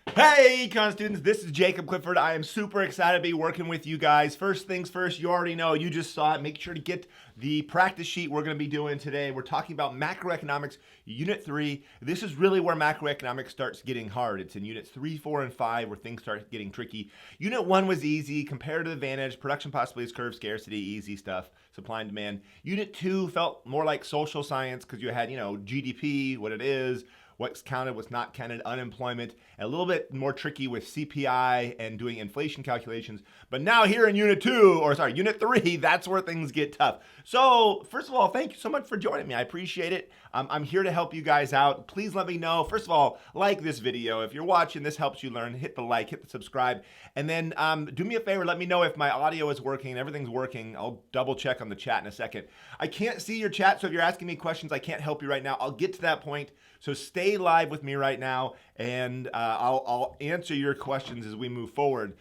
Hey, econ students, this is Jacob Clifford. I am super excited to be working with you guys. First things first, you already know, you just saw it. Make sure to get the practice sheet we're going to be doing today. We're talking about macroeconomics, Unit 3. This is really where macroeconomics starts getting hard. It's in Units 3, 4, and 5 where things start getting tricky. Unit 1 was easy, comparative advantage, production possibilities, curve, scarcity, easy stuff, supply and demand. Unit 2 felt more like social science because you had, GDP, what it is, what's counted, what's not counted, unemployment, and a little bit more tricky with CPI and doing inflation calculations. But now here in Unit 3, that's where things get tough. So first of all, thank you so much for joining me. I appreciate it. I'm here to help you guys out. Please let me know. First of all, like this video. If you're watching, this helps you learn. Hit the like, hit the subscribe, and then do me a favor. Let me know if my audio is working and everything's working. I'll double check on the chat in a second. I can't see your chat, so if you're asking me questions, I can't help you right now. I'll get to that point. So stay live with me right now, and I'll answer your questions as we move forward.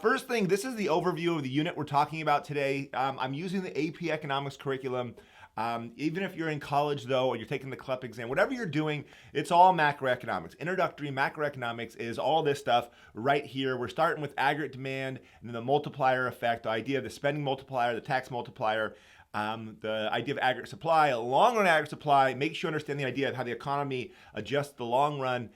First thing, this is the overview of the unit we're talking about today. I'm using the AP Economics curriculum. Even if you're in college, though, or you're taking the CLEP exam, whatever you're doing, it's all macroeconomics. Introductory macroeconomics is all this stuff right here. We're starting with aggregate demand and then the multiplier effect, the idea of the spending multiplier, the tax multiplier, the idea of aggregate supply, a long run aggregate supply. Make sure you understand the idea of how the economy adjusts the long run,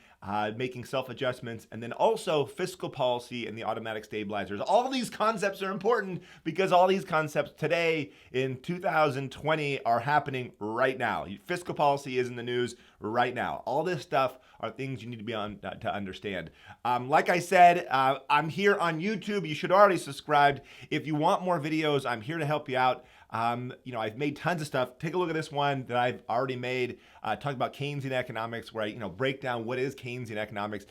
making self-adjustments, and then also fiscal policy and the automatic stabilizers. All of these concepts are important because all these concepts today in 2020 are happening right now. Fiscal policy is in the news right now. All this stuff are things you need to be on to understand. Like I said, I'm here on YouTube. You should already subscribed. If you want more videos, I'm here to help you out. I've made tons of stuff. Take a look at this one that I've already made, talking about Keynesian economics, where I, break down what is Keynesian economics.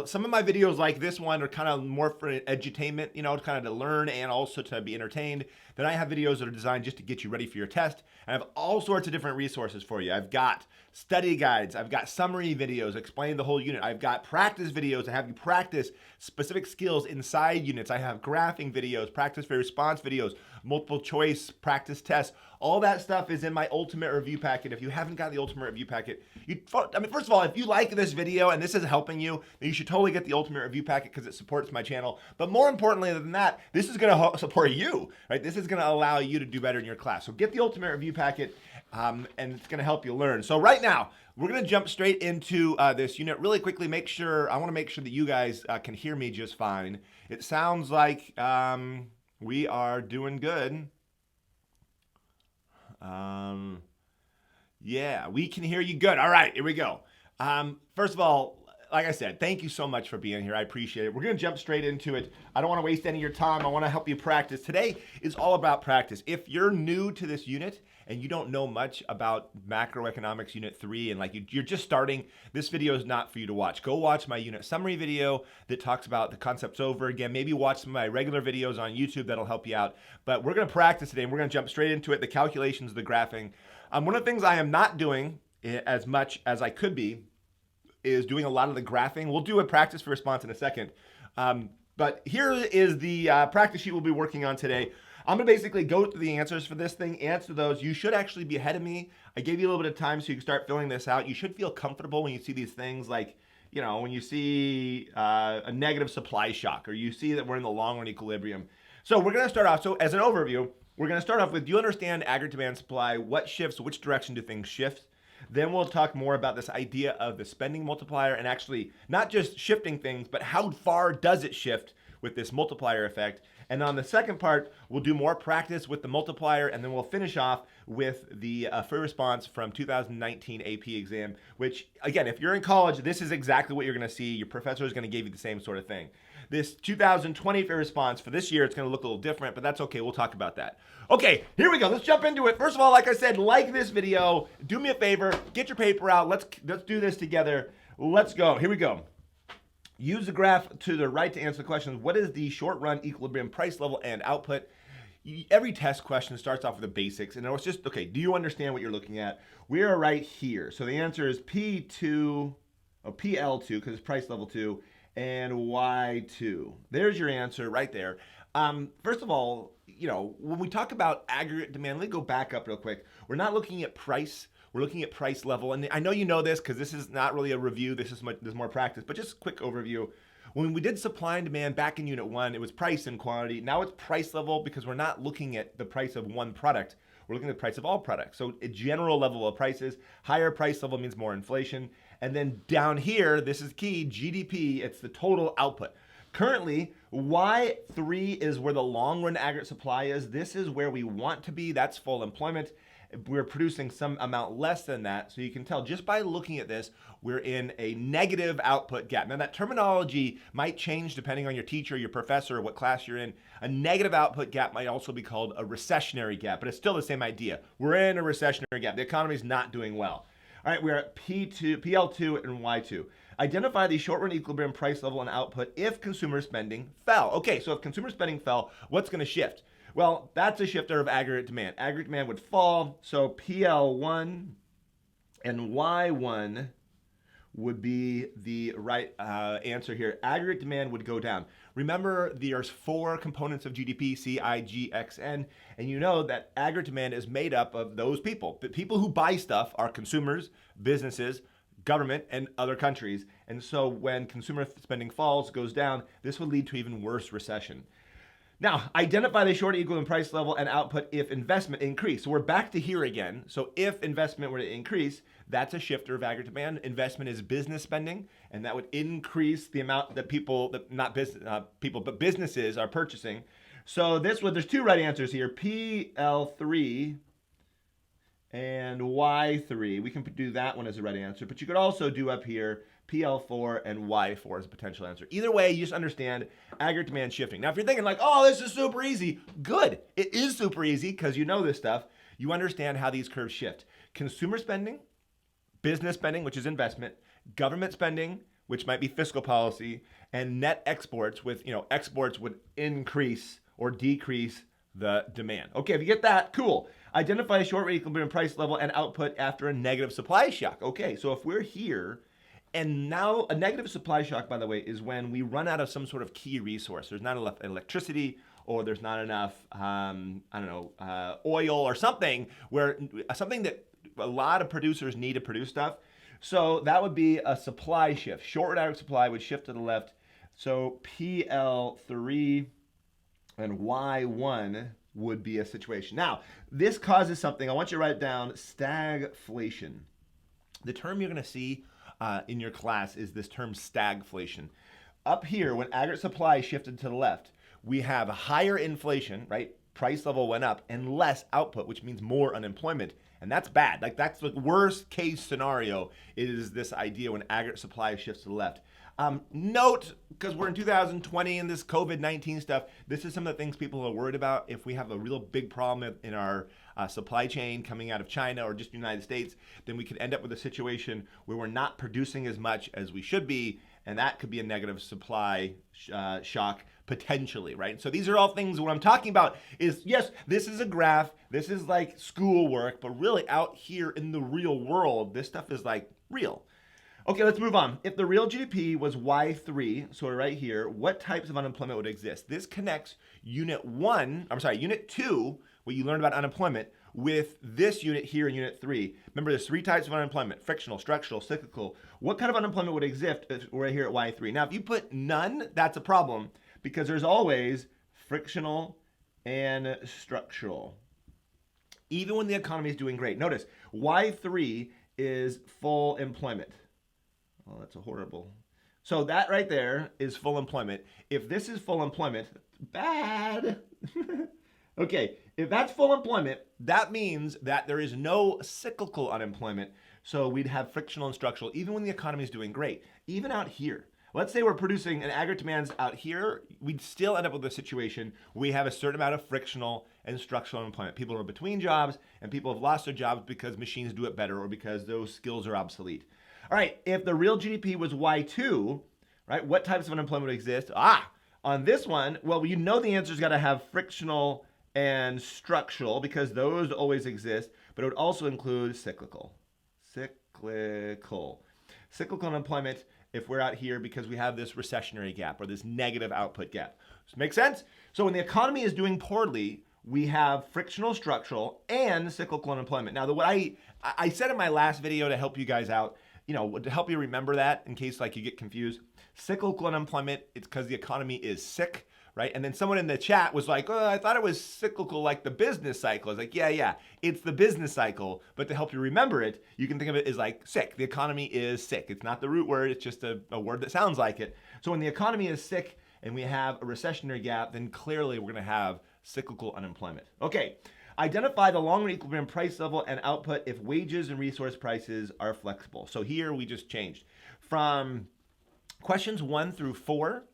Some of my videos like this one are kind of more for edutainment, kind of to learn and also to be entertained. Then I have videos that are designed just to get you ready for your test. And I have all sorts of different resources for you. I've got study guides. I've got summary videos explaining the whole unit. I've got practice videos that have you practice specific skills inside units. I have graphing videos, practice for response videos, multiple choice practice tests. All that stuff is in my Ultimate Review Packet. If you haven't got the Ultimate Review Packet, first of all, if you like this video and this is helping you, then you should totally get the Ultimate Review Packet because it supports my channel. But more importantly than that, this is going to support you, right? This is going to allow you to do better in your class. So get the Ultimate Review Packet, and it's going to help you learn. So right now, we're going to jump straight into this unit really quickly. I want to make sure that you guys can hear me just fine. It sounds like we are doing good. Yeah, we can hear you good. All right, here we go. First of all, like I said, thank you so much for being here. I appreciate it. We're going to jump straight into it. I don't want to waste any of your time. I want to help you practice. Today is all about practice. If you're new to this unit and you don't know much about macroeconomics unit 3 and you're just starting, this video is not for you to watch. Go watch my unit summary video that talks about the concepts over again. Maybe watch some of my regular videos on YouTube that'll help you out. But we're going to practice today and we're going to jump straight into it, the calculations, the graphing. One of the things I am not doing as much as I could be is doing a lot of the graphing. We'll do a practice for response in a second. But here is the practice sheet we'll be working on today. I'm going to basically go through the answers for this thing, answer those. You should actually be ahead of me. I gave you a little bit of time so you can start filling this out. You should feel comfortable when you see these things when you see a negative supply shock or you see that we're in the long run equilibrium. So we're going to start off. So as an overview, we're going to start off with, do you understand aggregate demand supply? What shifts? Which direction do things shift? Then we'll talk more about this idea of the spending multiplier and actually not just shifting things, but how far does it shift with this multiplier effect. And on the second part, we'll do more practice with the multiplier, and then we'll finish off with the free response from 2019 AP exam, which, again, if you're in college, this is exactly what you're going to see. Your professor is going to give you the same sort of thing. This 2020 free response for this year, it's going to look a little different, but that's okay. We'll talk about that. Okay, here we go. Let's jump into it. First of all, like I said, like this video. Do me a favor. Get your paper out. Let's do this together. Let's go. Here we go. Use the graph to the right to answer the questions. What is the short-run equilibrium price level and output? Every test question starts off with the basics, and it's just, okay, do you understand what you're looking at? We are right here. So the answer is PL2, because it's price level 2, and Y2. There's your answer right there. First of all, when we talk about aggregate demand, let me go back up real quick. We're not looking at price. We're looking at price level. And I know you know this because this is not really a review. There's more practice, but just a quick overview. When we did supply and demand back in unit 1, it was price and quantity. Now it's price level because we're not looking at the price of one product. We're looking at the price of all products. So a general level of prices, higher price level means more inflation. And then down here, this is key, GDP, it's the total output. Currently, Y3 is where the long run aggregate supply is. This is where we want to be. That's full employment. We're producing some amount less than that. So you can tell just by looking at this, we're in a negative output gap. Now that terminology might change depending on your teacher, your professor, what class you're in. A negative output gap might also be called a recessionary gap, but it's still the same idea. We're in a recessionary gap. The economy is not doing well. All right, we're at P2, PL2 and Y2. Identify the short-run equilibrium price level and output if consumer spending fell. Okay, so if consumer spending fell, what's going to shift? Well, that's a shifter of aggregate demand. Aggregate demand would fall, so PL1 and Y1 would be the right answer here. Aggregate demand would go down. Remember, there's 4 components of GDP, C, I, G, X, N, and you know that aggregate demand is made up of those people. The people who buy stuff are consumers, businesses, government, and other countries. And so when consumer spending falls, goes down, this would lead to even worse recession. Now, identify the short equilibrium price level and output if investment increased. So we're back to here again. So if investment were to increase, that's a shifter of aggregate demand. Investment is business spending, and that would increase the amount that people, not business people, but businesses are purchasing. So there's 2 right answers here, PL3 and Y3. We can do that one as a right answer, but you could also do up here PL4 and Y4 as a potential answer. Either way, you just understand aggregate demand shifting. Now, if you're thinking like, oh, this is super easy, good. It is super easy because you know this stuff. You understand how these curves shift. Consumer spending, business spending, which is investment, government spending, which might be fiscal policy, and net exports with, exports would increase or decrease the demand. Okay, if you get that, cool. Identify a short rate equilibrium price level and output after a negative supply shock. Okay, so if we're here, and now a negative supply shock, by the way, is when we run out of some sort of key resource. There's not enough electricity, or there's not enough, oil or something something that a lot of producers need to produce stuff. So that would be a supply shift. Short rate aggregate supply would shift to the left. So PL3 and Y1 would be a situation. Now, this causes something. I want you to write it down, stagflation. The term you're going to see in your class is this term stagflation. Up here, when aggregate supply shifted to the left, we have higher inflation, right? Price level went up, and less output, which means more unemployment. And that's bad. Like, that's the worst case scenario, is this idea when aggregate supply shifts to the left. Note, because we're in 2020 and this COVID-19 stuff, this is some of the things people are worried about. If we have a real big problem in our supply chain coming out of China or just the United States, then we could end up with a situation where we're not producing as much as we should be, and that could be a negative supply shock potentially, right? So these are all things. What I'm talking about is, yes, this is a graph, this is like schoolwork, but really out here in the real world, this stuff is like real. Okay, let's move on. If the real GDP was Y3, so right here, what types of unemployment would exist? This connects unit 2, what you learned about unemployment, with this unit here in unit 3. Remember, there's 3 types of unemployment: frictional, structural, cyclical. What kind of unemployment would exist right here at Y3? Now, if you put none, that's a problem, because there's always frictional and structural, even when the economy is doing great. Notice, Y3 is full employment. Oh, that's a horrible. So that right there is full employment. If this is full employment, bad. Okay, if that's full employment, that means that there is no cyclical unemployment. So we'd have frictional and structural, even when the economy is doing great. Even out here, let's say we're producing an aggregate demands out here, we'd still end up with a situation where we have a certain amount of frictional and structural unemployment. People are between jobs, and people have lost their jobs because machines do it better or because those skills are obsolete. All right, if the real GDP was Y2, right, what types of unemployment would exist? On this one, well, you know the answer's got to have frictional and structural because those always exist, but it would also include cyclical. Cyclical unemployment if we're out here because we have this recessionary gap or this negative output gap. Does it make sense? So when the economy is doing poorly, we have frictional structural and cyclical unemployment. Now, what I said in my last video to help you guys out, to help you remember that in case like you get confused, cyclical unemployment, it's because the economy is sick, right? And then someone in the chat was like, oh, I thought it was cyclical like the business cycle. I was like, yeah, it's the business cycle. But to help you remember it, you can think of it as like sick. The economy is sick. It's not the root word. It's just a word that sounds like it. So when the economy is sick and we have a recessionary gap, then clearly we're going to have cyclical unemployment. Okay, identify the long-run equilibrium price level and output if wages and resource prices are flexible. So here we just changed from questions 1 through 4.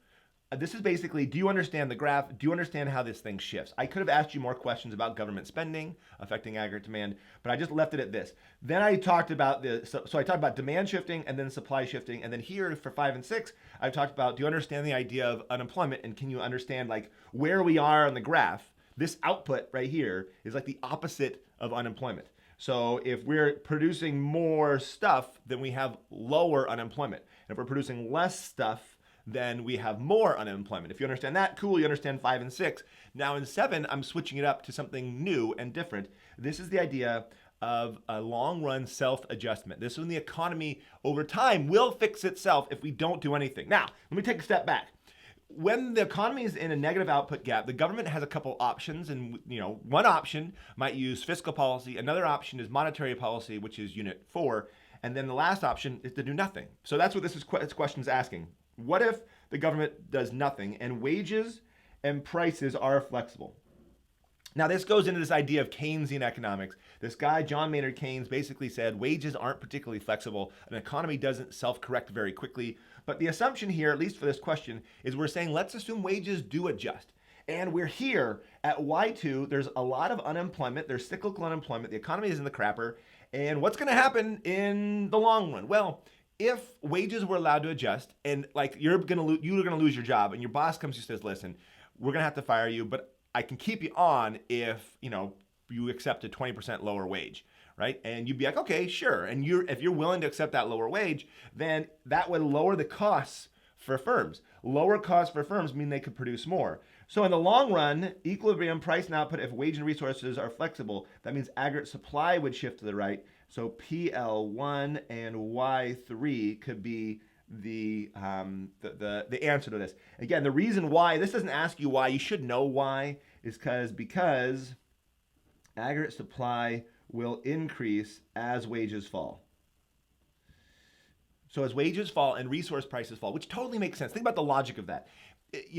This is basically, do you understand the graph? Do you understand how this thing shifts? I could have asked you more questions about government spending affecting aggregate demand, but I just left it at this. Then I talked about so I talked about demand shifting and then supply shifting. And then here for 5 and 6, I've talked about, do you understand the idea of unemployment? And can you understand like where we are on the graph? This output right here is like the opposite of unemployment. So if we're producing more stuff, then we have lower unemployment. And if we're producing less stuff, then we have more unemployment. If you understand that, cool, you understand 5 and 6. Now in 7, I'm switching it up to something new and different. This is the idea of a long-run self-adjustment. This is when the economy over time will fix itself if we don't do anything. Now, let me take a step back. When the economy is in a negative output gap, the government has a couple options, and one option might use fiscal policy, another option is monetary policy, which is unit 4, and then the last option is to do nothing. So that's what this question is asking. What if the government does nothing and wages and prices are flexible? Now, this goes into this idea of Keynesian economics. This guy, John Maynard Keynes, basically said wages aren't particularly flexible. An economy doesn't self-correct very quickly. But the assumption here, at least for this question, is we're saying let's assume wages do adjust. And we're here at Y2. There's a lot of unemployment. There's cyclical unemployment. The economy is in the crapper. And what's going to happen in the long run? Well, if wages were allowed to adjust and like you're going to lose your job and your boss comes and says, listen, we're going to have to fire you, but I can keep you on if, you accept a 20% lower wage, right? And you'd be like, okay, sure. And if you're willing to accept that lower wage, then that would lower the costs for firms. Lower costs for firms mean they could produce more. So in the long run, equilibrium price and output, if wage and resources are flexible, that means aggregate supply would shift to the right. So PL1 and Y3 could be the answer to this. Again, the reason why, this doesn't ask you why, you should know why, is because aggregate supply will increase as wages fall. So as wages fall and resource prices fall, which totally makes sense. Think about the logic of that.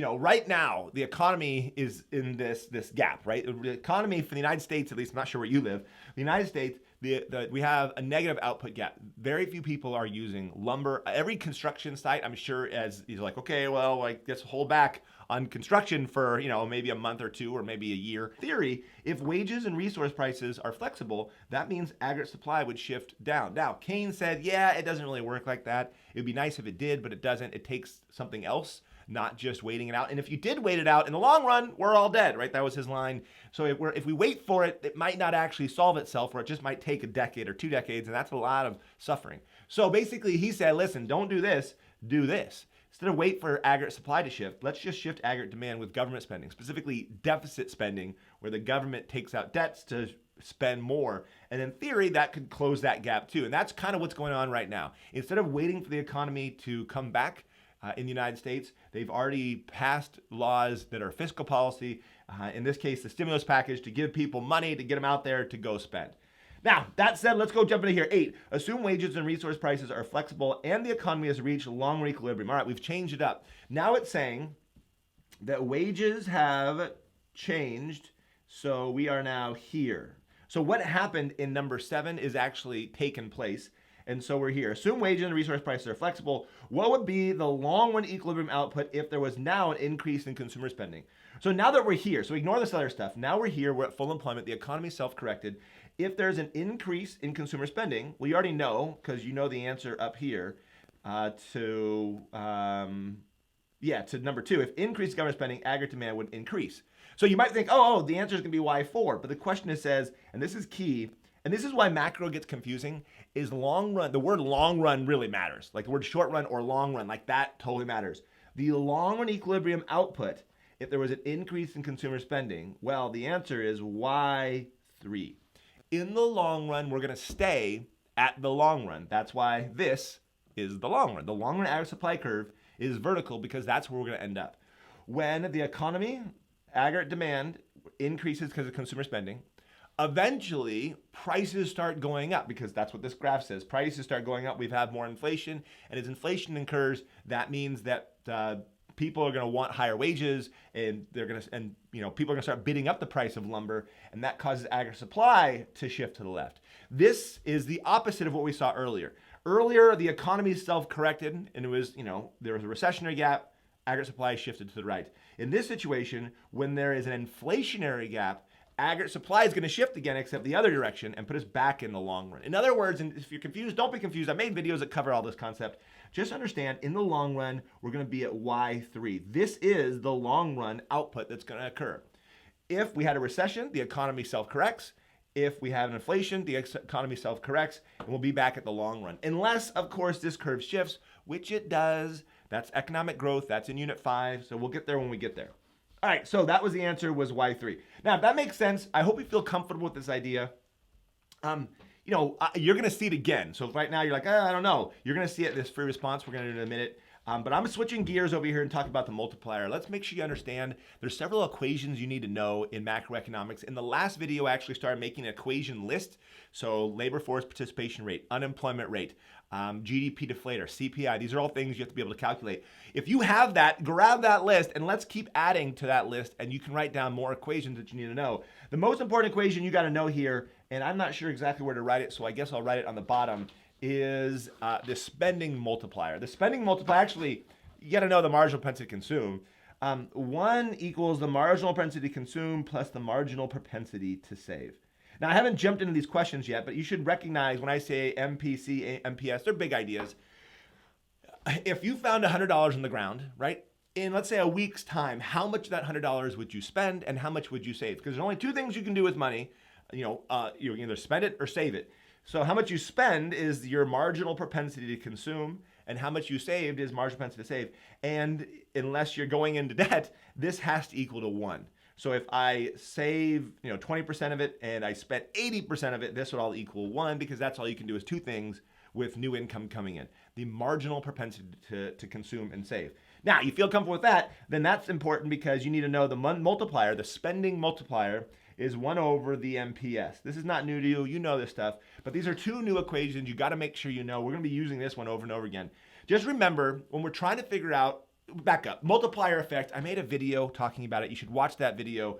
Right now, the economy is in this gap, right? The economy for the United States, at least, I'm not sure where you live, the United States, we have a negative output gap. Very few people are using lumber. Every construction site, I'm sure, is like, okay, well, like, let's hold back on construction for, maybe a month or two or maybe a year. In theory, if wages and resource prices are flexible, that means aggregate supply would shift down. Now, Keynes said, yeah, it doesn't really work like that. It would be nice if it did, but it doesn't. It takes something else, not just waiting it out. And if you did wait it out, in the long run, we're all dead, right? That was his line. So if we wait for it, it might not actually solve itself, or it just might take a decade or 2 decades, and that's a lot of suffering. So basically, he said, listen, don't do this, do this. Instead of wait for aggregate supply to shift, let's just shift aggregate demand with government spending, specifically deficit spending, where the government takes out debts to spend more. And in theory, that could close that gap too. And that's kind of what's going on right now. Instead of waiting for the economy to come back, in the United States, they've already passed laws that are fiscal policy, in this case, the stimulus package, to give people money to get them out there to go spend. Now, that said, let's go jump into here. 8, assume wages and resource prices are flexible and the economy has reached long-run equilibrium. All right, we've changed it up. Now it's saying that wages have changed, so we are now here. So what happened in number 7 is actually taken place. And so we're here. Assume wages and resource prices are flexible. What would be the long-run equilibrium output if there was now an increase in consumer spending? So now that we're here, so ignore this other stuff. Now we're here, we're at full employment, the economy self-corrected. If there's an increase in consumer spending, we already know, because you know the answer up here, to number 2. If increased government spending, aggregate demand would increase. So you might think, the answer is going to be Y4. But the question says, and this is key, and this is why macro gets confusing, is long run. The word long run really matters. Like the word short run or long run, like that totally matters. The long run equilibrium output if there was an increase in consumer spending? Well, the answer is Y3. In the long run, we're going to stay at the long run. That's why this is the long run. The long run aggregate supply curve is vertical because that's where we're going to end up. When the economy, aggregate demand increases because of consumer spending, eventually prices start going up because that's what this graph says. Prices start going up. We've had more inflation, and as inflation occurs, that means that people are going to want higher wages, and people are going to start bidding up the price of lumber, and that causes aggregate supply to shift to the left. This is the opposite of what we saw earlier. Earlier, the economy self-corrected, and it was, there was a recessionary gap. Aggregate supply shifted to the right. In this situation, when there is an inflationary gap, aggregate supply is going to shift again, except the other direction, and put us back in the long run. In other words, and if you're confused, don't be confused. I made videos that cover all this concept. Just understand, in the long run, we're going to be at Y3. This is the long run output that's going to occur. If we had a recession, the economy self-corrects. If we have an inflation, the economy self-corrects, and we'll be back at the long run. Unless, of course, this curve shifts, which it does. That's economic growth. That's in Unit 5. So we'll get there when we get there. All right, so that was the answer, was Y3. Now, if that makes sense, I hope you feel comfortable with this idea. You're going to see it again. So right now you're like, I don't know. You're going to see it, this free response we're going to do in a minute. But I'm switching gears over here and talking about the multiplier. Let's make sure you understand there's several equations you need to know in macroeconomics. In the last video, I actually started making an equation list. So labor force participation rate, unemployment rate, GDP deflator, CPI. These are all things you have to be able to calculate. If you have that, grab that list and let's keep adding to that list, and you can write down more equations that you need to know. The most important equation you got to know here, and I'm not sure exactly where to write it, so I guess I'll write it on the bottom, is the spending multiplier. The spending multiplier, actually, you got to know the marginal propensity to consume. 1 equals the marginal propensity to consume plus the marginal propensity to save. Now, I haven't jumped into these questions yet, but you should recognize when I say MPC, MPS, they're big ideas. If you found $100 on the ground, right, in let's say a week's time, how much of that $100 would you spend and how much would you save? Because there's only 2 things you can do with money. You can either spend it or save it. So how much you spend is your marginal propensity to consume, and how much you saved is marginal propensity to save. And unless you're going into debt, this has to equal to 1. So if I save 20% of it and I spent 80% of it, this would all equal 1, because that's all you can do is 2 things with new income coming in. The marginal propensity to consume and save. Now, you feel comfortable with that, then that's important because you need to know the multiplier, the spending multiplier, is 1 over the MPS. This is not new to you. You know this stuff. But these are 2 new equations you got to make sure you know. We're going to be using this one over and over again. Just remember, when we're trying to figure out, back up, multiplier effect, I made a video talking about it. You should watch that video.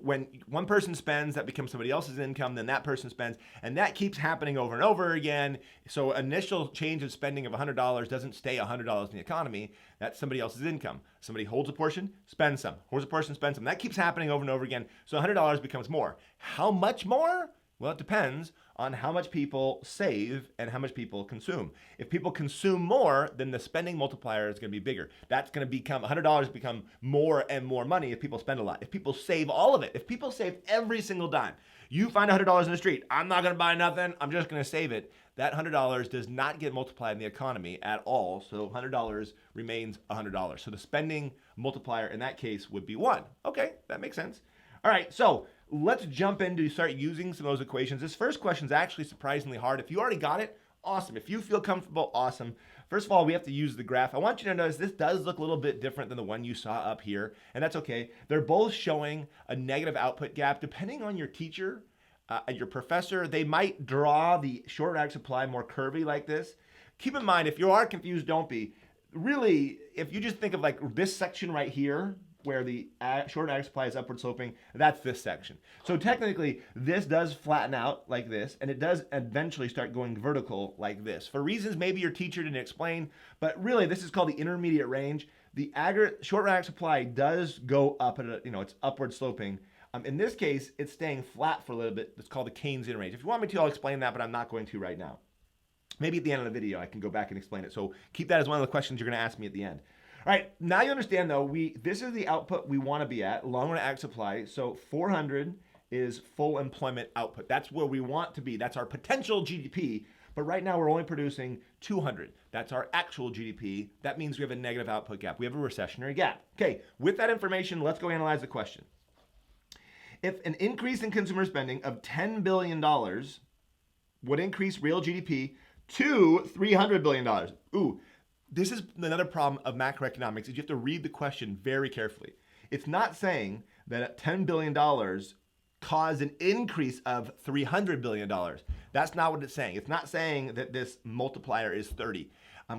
When one person spends, that becomes somebody else's income, then that person spends, and that keeps happening over and over again. So initial change in spending of $100 doesn't stay $100 in the economy. That's somebody else's income. Somebody holds a portion, spends some. Holds a portion, spends some. That keeps happening over and over again. So $100 becomes more. How much more? Well, it depends on how much people save and how much people consume. If people consume more, then the spending multiplier is going to be bigger. That's going to become $100 become more and more money if people spend a lot. If people save all of it, if people save every single dime, you find $100 in the street, I'm not going to buy nothing, I'm just going to save it. That $100 does not get multiplied in the economy at all. So $100 remains $100. So the spending multiplier in that case would be 1. Okay, that makes sense. All right, so let's jump in to start using some of those equations. This first question is actually surprisingly hard. If you already got it, awesome. If you feel comfortable, awesome. First of all, we have to use the graph. I want you to notice this does look a little bit different than the one you saw up here, and that's okay. They're both showing a negative output gap. Depending on your teacher and your professor, they might draw the short aggregate supply more curvy like this. Keep in mind, if you are confused, don't be. Really, if you just think of like this section right here, where the short aggregate supply is upward sloping, that's this section. So technically, this does flatten out like this, and it does eventually start going vertical like this. For reasons maybe your teacher didn't explain, but really this is called the intermediate range. The short aggregate supply does go up, it's upward sloping. In this case, it's staying flat for a little bit. It's called the Keynesian range. If you want me to, I'll explain that, but I'm not going to right now. Maybe at the end of the video, I can go back and explain it. So keep that as one of the questions you're going to ask me at the end. All right, now you understand though, this is the output we want to be at, long run aggregate supply. So 400 is full employment output. That's where we want to be. That's our potential GDP. But right now we're only producing 200. That's our actual GDP. That means we have a negative output gap. We have a recessionary gap. Okay, with that information, let's go analyze the question. If an increase in consumer spending of $10 billion would increase real GDP to $300 billion. Ooh, this is another problem of macroeconomics is you have to read the question very carefully. It's not saying that $10 billion caused an increase of $300 billion. That's not what it's saying. It's not saying that this multiplier is 30.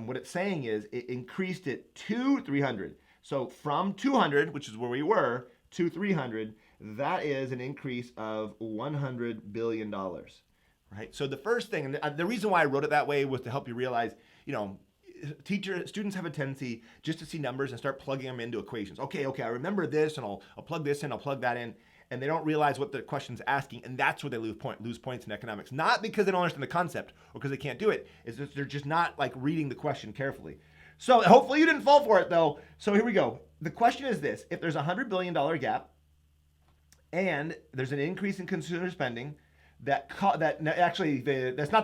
What it's saying is it increased it to 300. So from 200, which is where we were, to 300, that is an increase of $100 billion. Right? So the first thing, and the reason why I wrote it that way was to help you realize, students have a tendency just to see numbers and start plugging them into equations. Okay, I remember this, and I'll plug this in, I'll plug that in, and they don't realize what the question's asking, and that's where they lose points in economics. Not because they don't understand the concept or because they can't do it, it's that they're just not like reading the question carefully. So hopefully you didn't fall for it though. So here we go. The question is this: if there's a $100 billion gap, and there's an increase in consumer spending, that's not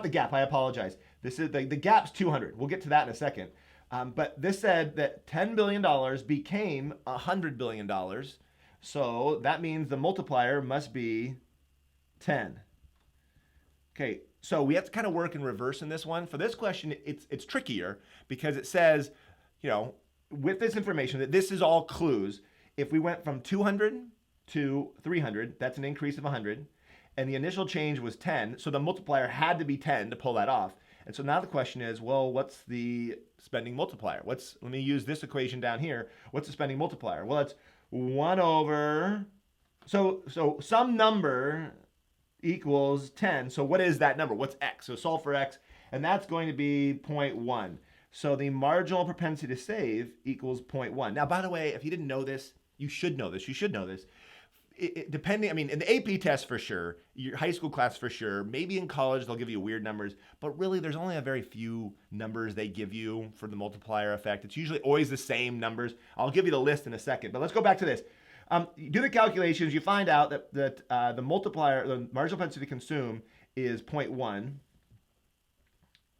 the gap. I apologize. This is the gap's 200. We'll get to that in a second. But this said that $10 billion became $100 billion. So that means the multiplier must be 10. Okay, so we have to kind of work in reverse in this one. For this question, it's trickier because it says, with this information, that this is all clues. If we went from 200 to 300, that's an increase of 100. And the initial change was 10, so the multiplier had to be 10 to pull that off. And so now the question is, well, what's the spending multiplier? Let me use this equation down here. What's the spending multiplier? Well, it's 1 over, so some number equals 10. So what is that number? What's x? So solve for x, and that's going to be 0.1. So the marginal propensity to save equals 0.1. Now, by the way, if you didn't know this, you should know this. You should know this. Depending, in the AP test for sure, your high school class for sure, maybe in college they'll give you weird numbers, but really there's only a very few numbers they give you for the multiplier effect. It's usually always the same numbers. I'll give you the list in a second, but let's go back to this. You do the calculations, you find out that the multiplier, the marginal propensity to consume is 0.1.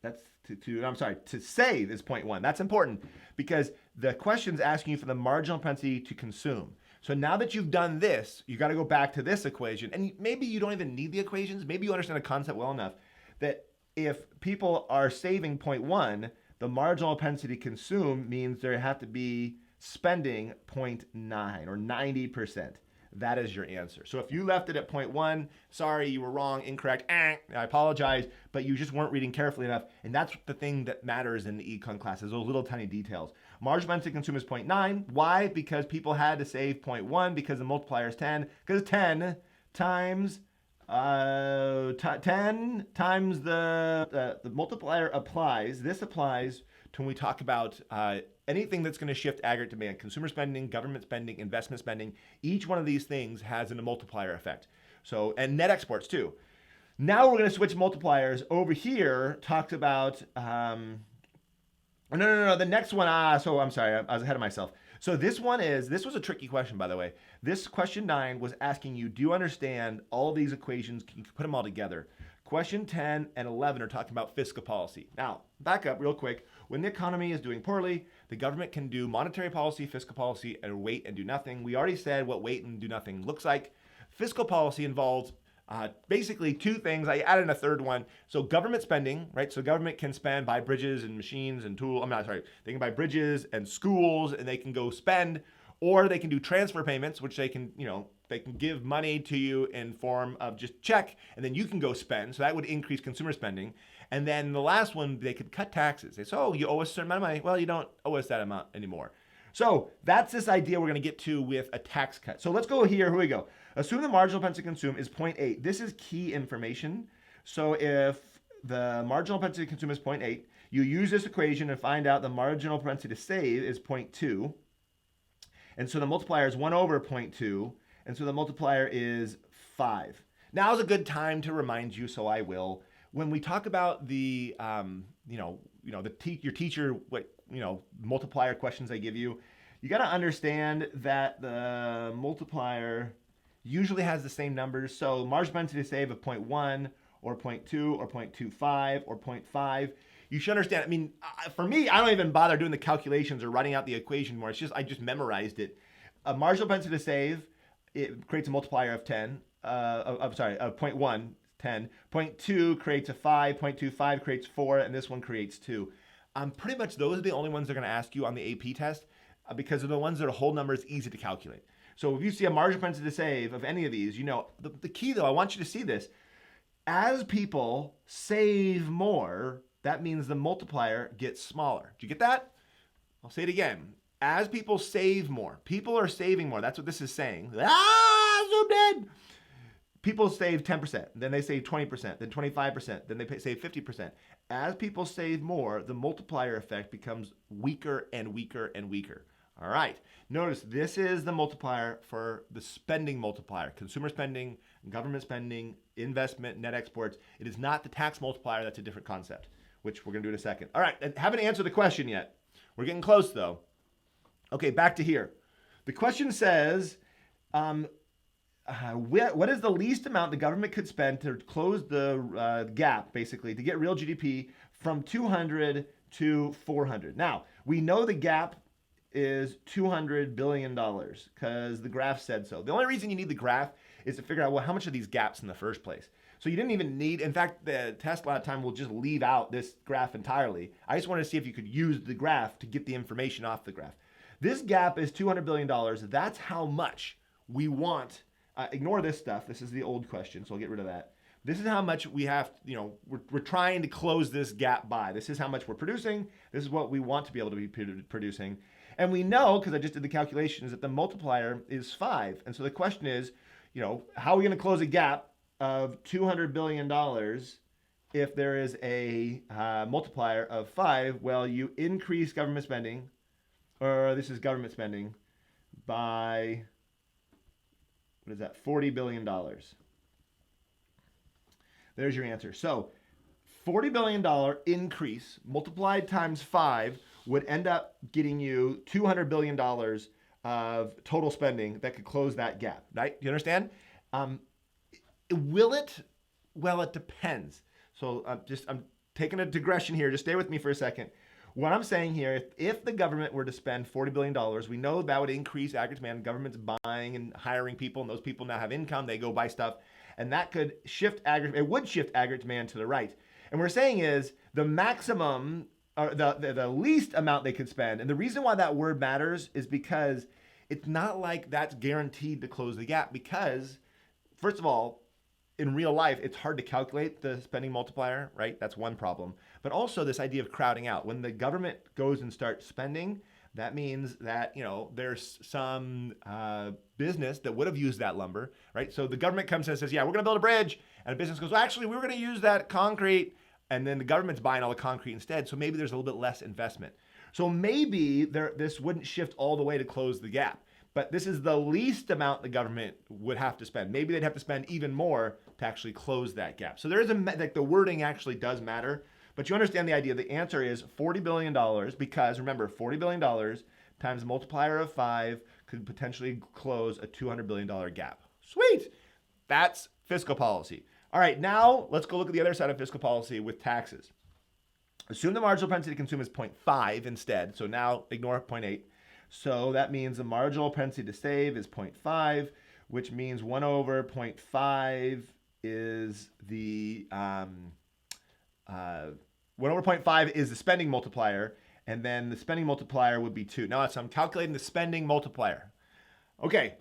That's to save is 0.1. That's important because the question's asking you for the marginal propensity to consume. So now that you've done this, you got to go back to this equation. And maybe you don't even need the equations. Maybe you understand the concept well enough that if people are saving 0.1, the marginal propensity to consume means they have to be spending 0.9 or 90%. That is your answer. So if you left it at 0.1, sorry, you were wrong, incorrect, I apologize, but you just weren't reading carefully enough. And that's the thing that matters in the econ classes, those little tiny details. Marginal propensity to consume is 0.9. Why? Because people had to save 0.1 because the multiplier is 10. Because 10 times 10 times the multiplier applies. This applies to when we talk about anything that's going to shift aggregate demand, consumer spending, government spending, investment spending. Each one of these things has a multiplier effect. So, and net exports too. Now we're going to switch multipliers. Over here talks about, no, the next one, so I'm sorry, I was ahead of myself. So this was a tricky question, by the way. This question 9 was asking you, do you understand all of these equations? Can you put them all together? Question 10 and 11 are talking about fiscal policy. Now, back up real quick. When the economy is doing poorly, the government can do monetary policy, fiscal policy, and wait and do nothing. We already said what wait and do nothing looks like. Fiscal policy involves basically two things. I added a third one. So government spending, right? So government can spend, buy bridges and machines and tools. They can buy bridges and schools and they can go spend, or they can do transfer payments, which they can give money to you in form of just check, and then you can go spend. So that would increase consumer spending. And then the last one, they could cut taxes. They say, oh, you owe us a certain amount of money. Well, you don't owe us that amount anymore. So that's this idea we're going to get to with a tax cut. So let's go here. Here we go. Assume the marginal propensity to consume is 0.8. This is key information. So if the marginal propensity to consume is 0.8, you use this equation and find out the marginal propensity to save is 0.2. And so the multiplier is 1 over 0.2. And so the multiplier is 5. Now is a good time to remind you, so I will. When we talk about the, your teacher, multiplier questions they give you, you got to understand that the multiplier usually has the same numbers. So marginal propensity to save of 0.1 or 0.2 or 0.25 or 0.5. You should understand. I mean, for me, I don't even bother doing the calculations or writing out the equation more. It's just I just memorized it. A marginal propensity to save, it creates a multiplier of 10. Of 0.1, 10. 0.2 creates a 5. 0.25 creates 4, and this one creates 2. Pretty much those are the only ones they're going to ask you on the AP test because they're the ones that are whole numbers easy to calculate. So if you see a marginal propensity to save of any of these, you know, the key though, I want you to see this. As people save more, that means the multiplier gets smaller. Did you get that? I'll say it again. As people save more, people are saving more. That's what this is saying. Zoomed in. People save 10%, then they save 20%, then 25%, then they save 50%. As people save more, the multiplier effect becomes weaker and weaker and weaker. All right. Notice this is the multiplier for the spending multiplier. Consumer spending, government spending, investment, net exports. It is not the tax multiplier. That's a different concept, which we're going to do in a second. All right. I haven't answered the question yet. We're getting close, though. Okay, back to here. The question says, what is the least amount the government could spend to close the gap, basically, to get real GDP from 200 to 400? Now, we know the gap is $200 billion because the graph said so. The only reason you need the graph is to figure out, well, how much are these gaps in the first place? So you didn't even need, in fact, the test a lot of time will just leave out this graph entirely. I just wanted to see if you could use the graph to get the information off the graph. This gap is $200 billion. That's how much we want. Ignore this stuff. This is the old question, so I'll get rid of that. This is how much we have, we're trying to close this gap by. This is how much we're producing. This is what we want to be able to be producing. And we know, because I just did the calculations, that the multiplier is 5. And so the question is, how are we going to close a gap of $200 billion if there is a multiplier of 5? Well, you increase government spending, or this is government spending, by, what is that, $40 billion. There's your answer. So $40 billion increase multiplied times 5 would end up getting you $200 billion of total spending that could close that gap, right? Do you understand? Will it? Well, it depends. So I'm taking a digression here. Just stay with me for a second. What I'm saying here, if the government were to spend $40 billion, we know that would increase aggregate demand. Government's buying and hiring people, and those people now have income. They go buy stuff. And that could shift aggregate, it would shift aggregate demand to the right. And what we're saying is the maximum, or the least amount they could spend. And the reason why that word matters is because it's not like that's guaranteed to close the gap, because first of all, in real life, it's hard to calculate the spending multiplier, right? That's one problem. But also this idea of crowding out. When the government goes and starts spending, that means that, there's some business that would have used that lumber, right? So the government comes and says, yeah, we're going to build a bridge. And a business goes, well, actually, we were going to use that concrete. And then the government's buying all the concrete instead. So maybe there's a little bit less investment. So maybe this wouldn't shift all the way to close the gap. But this is the least amount the government would have to spend. Maybe they'd have to spend even more to actually close that gap. So there is the wording actually does matter. But you understand the idea. The answer is $40 billion because, remember, $40 billion times a multiplier of 5 could potentially close a $200 billion gap. Sweet. That's fiscal policy. All right, now let's go look at the other side of fiscal policy with taxes. Assume the marginal propensity to consume is 0.5 instead. So now ignore 0.8. So that means the marginal propensity to save is 0.5, which means 1 over 0.5 is the 1 over 0.5 is the spending multiplier, and then the spending multiplier would be 2. Now, so I'm calculating the spending multiplier. Okay.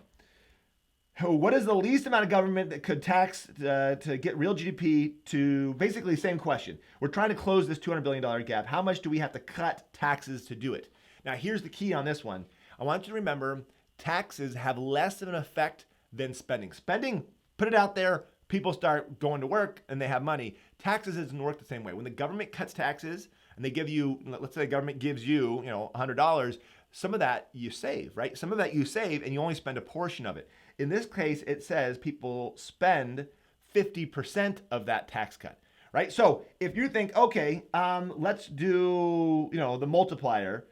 What is the least amount of government that could tax to get real GDP to basically the same question? We're trying to close this $200 billion gap. How much do we have to cut taxes to do it? Now, here's the key on this one. I want you to remember taxes have less of an effect than spending. Spending, put it out there, people start going to work and they have money. Taxes doesn't work the same way. When the government cuts taxes and they give you, let's say the government gives you, $100, some of that you save, right? Some of that you save and you only spend a portion of it. In this case, it says people spend 50% of that tax cut, right? So if you think, okay, let's do, the multiplier.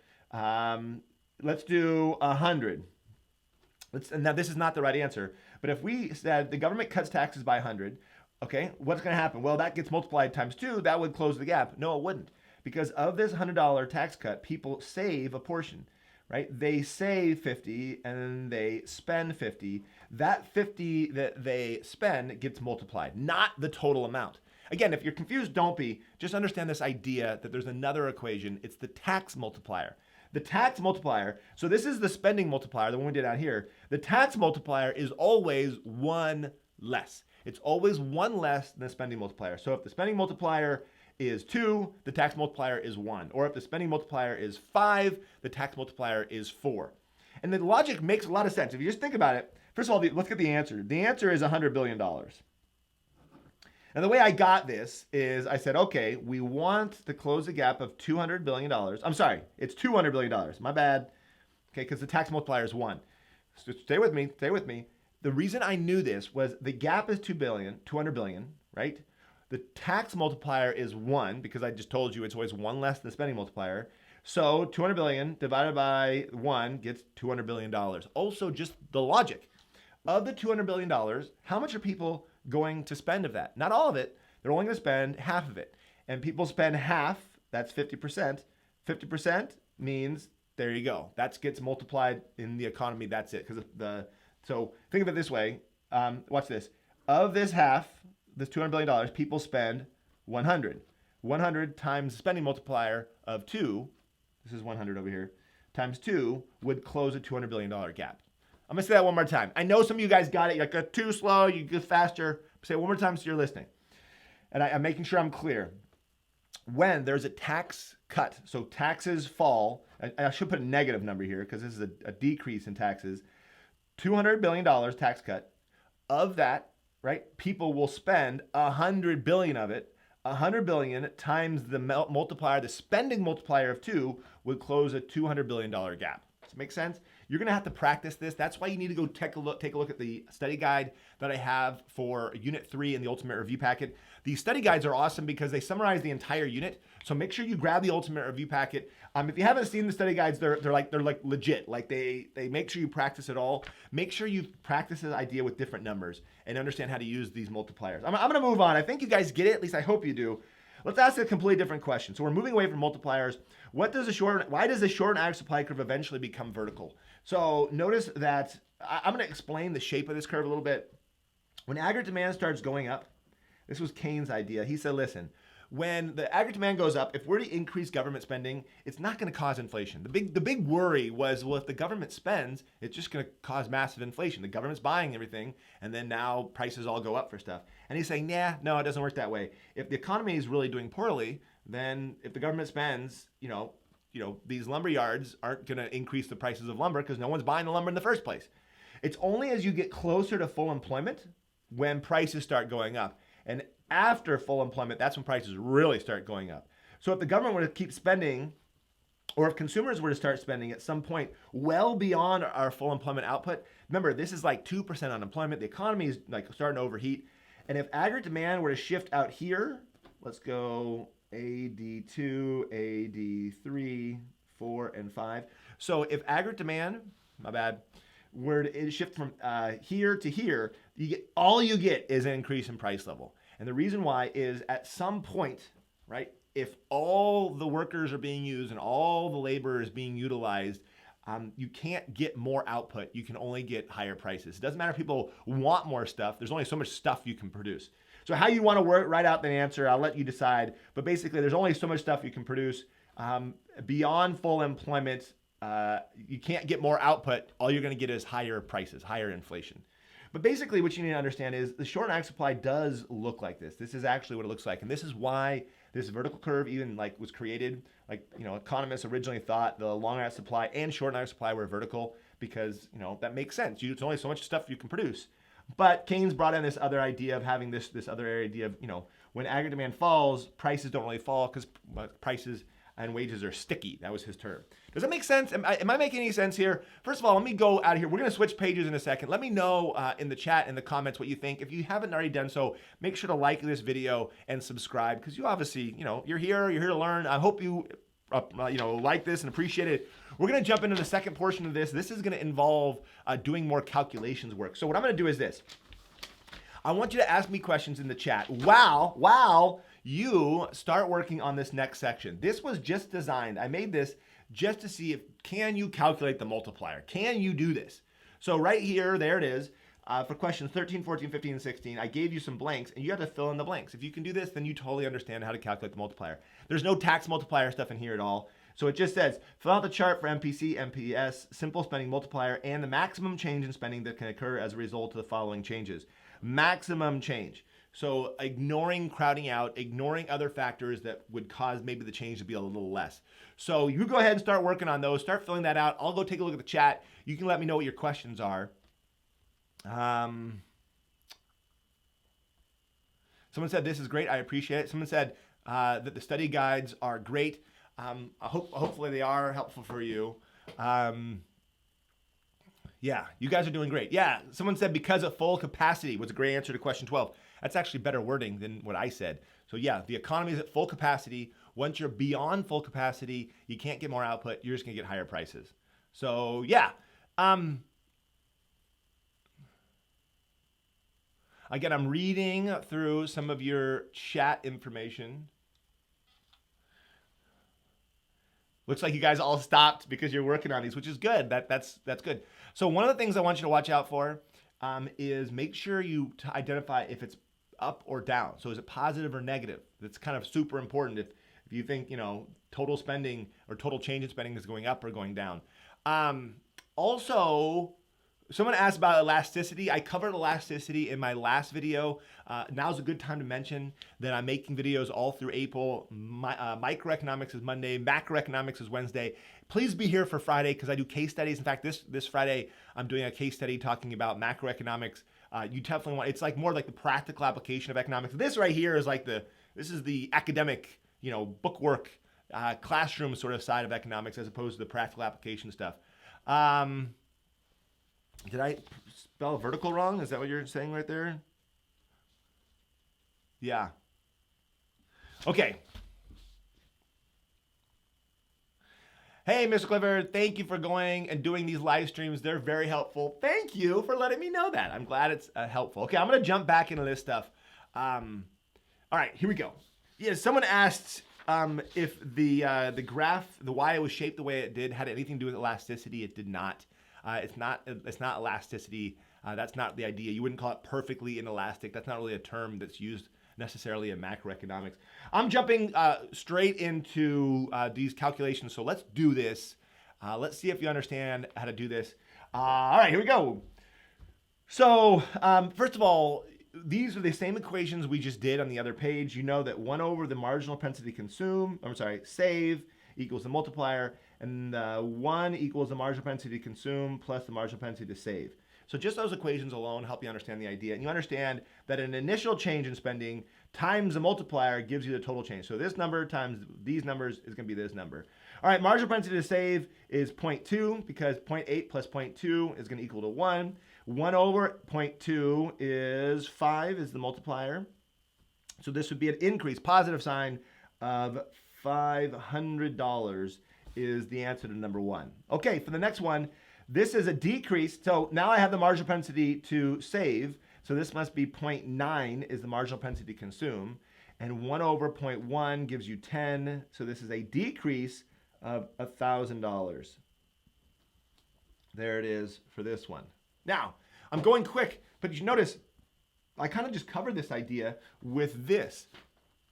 Let's do 100. Now this is not the right answer, but if we said the government cuts taxes by 100, Okay, what's going to happen? Well, that gets multiplied times 2. That would close the gap. No, it wouldn't. Because of this $100 tax cut, people save a portion, right? They save 50 and they spend 50. That 50 that they spend gets multiplied, not the total amount. Again, if you're confused, don't be. Just understand this idea that there's another equation. It's the tax multiplier. The tax multiplier, so this is the spending multiplier, the one we did out here. The tax multiplier is always 1 less. It's always 1 less than the spending multiplier. So if the spending multiplier is 2, the tax multiplier is 1. Or if the spending multiplier is 5, the tax multiplier is 4. And the logic makes a lot of sense. If you just think about it, first of all, let's get the answer. The answer is $100 billion. And the way I got this is I said, okay, we want to close the gap of $200 billion. I'm sorry, it's $200 billion. My bad. Okay, because the tax multiplier is 1. So stay with me, stay with me. The reason I knew this was the gap is 200 billion, right? The tax multiplier is 1 because I just told you it's always 1 less than the spending multiplier. So 200 billion divided by 1 gets $200 billion. Also, just the logic of the $200 billion, how much are people going to spend of that? Not all of it. They're only going to spend half of it. And people spend half, that's 50%. 50% means, there you go. That gets multiplied in the economy. That's it. So think of it this way. Watch this. Of this half, this $200 billion, people spend 100. 100 times the spending multiplier of 2, this is 100 over here, times 2 would close a $200 billion gap. I'm going to say that one more time. I know some of you guys got it. You're like, too slow. You go faster. Say it one more time so you're listening. And I'm making sure I'm clear. When there's a tax cut, so taxes fall, I should put a negative number here because this is a decrease in taxes, $200 billion tax cut. Of that, right, people will spend 100 billion of it. 100 billion times the multiplier, the spending multiplier of 2 would close a $200 billion gap. Does it make sense? You're going to have to practice this. That's why you need to go take a look at the study guide that I have for Unit 3 in the Ultimate Review Packet. These study guides are awesome because they summarize the entire unit. So make sure you grab the Ultimate Review Packet. If you haven't seen the study guides, they're like legit. Like they make sure you practice it all. Make sure you practice this idea with different numbers and understand how to use these multipliers. I'm going to move on. I think you guys get it. At least I hope you do. Let's ask a completely different question. So we're moving away from multipliers. Why does the short and average supply curve eventually become vertical? So notice that I'm going to explain the shape of this curve a little bit. When aggregate demand starts going up, this was Keynes' idea. He said, listen, when the aggregate demand goes up, if we're to increase government spending, it's not going to cause inflation. The big worry was, well, if the government spends, it's just going to cause massive inflation. The government's buying everything, and then now prices all go up for stuff. And he's saying, no, it doesn't work that way. If the economy is really doing poorly, then if the government spends, these lumber yards aren't going to increase the prices of lumber because no one's buying the lumber in the first place. It's only as you get closer to full employment when prices start going up. And after full employment, that's when prices really start going up. So if the government were to keep spending, or if consumers were to start spending at some point well beyond our full employment output, remember, this is like 2% unemployment. The economy is like starting to overheat. And if aggregate demand were to shift out here, let's go AD2, AD3, 4, and 5. So if aggregate demand, my bad, were to shift from here to here, all you get is an increase in price level. And the reason why is at some point, right, if all the workers are being used and all the labor is being utilized, you can't get more output. You can only get higher prices. It doesn't matter if people want more stuff. There's only so much stuff you can produce. So how you want to write out the answer, I'll let you decide. But basically, there's only so much stuff you can produce. Beyond full employment, you can't get more output. All you're going to get is higher prices, higher inflation. But basically what you need to understand is the short and average supply does look like this. This is actually what it looks like. And this is why this vertical curve even was created. Economists originally thought the long average supply and short and average supply were vertical because, that makes sense. It's only so much stuff you can produce. But Keynes brought in this other idea of having this other idea of, when aggregate demand falls, prices don't really fall because prices and wages are sticky. That was his term. Does that make sense? Am I making any sense here? First of all, let me go out of here. We're going to switch pages in a second. Let me know in the chat, in the comments, what you think. If you haven't already done so, make sure to like this video and subscribe because you obviously, you're here to learn. I hope you, like this and appreciate it. We're going to jump into the second portion of this. This is going to involve doing more calculations work. So what I'm going to do is this. I want you to ask me questions in the chat while you start working on this next section. This was just designed. I made this just to see if can you calculate the multiplier? Can you do this? So right here, there it is. For questions 13, 14, 15, and 16, I gave you some blanks, and you have to fill in the blanks. If you can do this, then you totally understand how to calculate the multiplier. There's no tax multiplier stuff in here at all. So it just says, fill out the chart for MPC, MPS, simple spending multiplier, and the maximum change in spending that can occur as a result of the following changes. Maximum change. So ignoring crowding out, ignoring other factors that would cause maybe the change to be a little less. So you go ahead and start working on those. Start filling that out. I'll go take a look at the chat. You can let me know what your questions are. Someone said this is great. I appreciate it. Someone said that the study guides are great. Hopefully they are helpful for you. Yeah, you guys are doing great. Yeah, someone said because of full capacity was a great answer to question 12. That's actually better wording than what I said. So yeah, the economy is at full capacity. Once you're beyond full capacity, you can't get more output. You're just gonna get higher prices. So yeah. Again, I'm reading through some of your chat information. Looks like you guys all stopped because you're working on these, which is good. That's good. So one of the things I want you to watch out for is make sure you identify if it's up or down. So is it positive or negative? That's kind of super important if you think, total spending or total change in spending is going up or going down. Also, someone asked about elasticity. I covered elasticity in my last video. Now's a good time to mention that I'm making videos all through April. Microeconomics is Monday. Macroeconomics is Wednesday. Please be here for Friday because I do case studies. In fact, this Friday, I'm doing a case study talking about macroeconomics. You definitely want, it's like more like the practical application of economics. This right here is like this is the academic, bookwork, classroom sort of side of economics as opposed to the practical application stuff. Did I spell vertical wrong? Is that what you're saying right there? Yeah. Okay. Hey, Mr. Clifford, thank you for going and doing these live streams. They're very helpful. Thank you for letting me know that. I'm glad it's helpful. Okay, I'm going to jump back into this stuff. All right, here we go. Yeah, someone asked if the graph, the Y was shaped the way it did, had anything to do with elasticity. It did not. It's not elasticity. That's not the idea. You wouldn't call it perfectly inelastic. That's not really a term that's used necessarily in macroeconomics. I'm jumping straight into these calculations. So let's do this. Let's see if you understand how to do this. All right, here we go. So first of all, these are the same equations we just did on the other page. You know that 1 over the marginal propensity to save equals the multiplier, and 1 equals the marginal propensity to consume plus the marginal propensity to save. So just those equations alone help you understand the idea. And you understand that an initial change in spending times the multiplier gives you the total change. So this number times these numbers is going to be this number. All right, marginal propensity to save is 0.2 because 0.8 plus 0.2 is going to equal to 1. 1 over 0.2 is 5 is the multiplier. So this would be an increase, positive sign of $500 is the answer to number 1. Okay, for the next one, this is a decrease. So now I have the marginal propensity to save. So this must be 0.9 is the marginal propensity to consume. And 1 over 0.1 gives you 10. So this is a decrease of $1,000. There it is for this one. Now, I'm going quick, but you notice I kind of just covered this idea with this.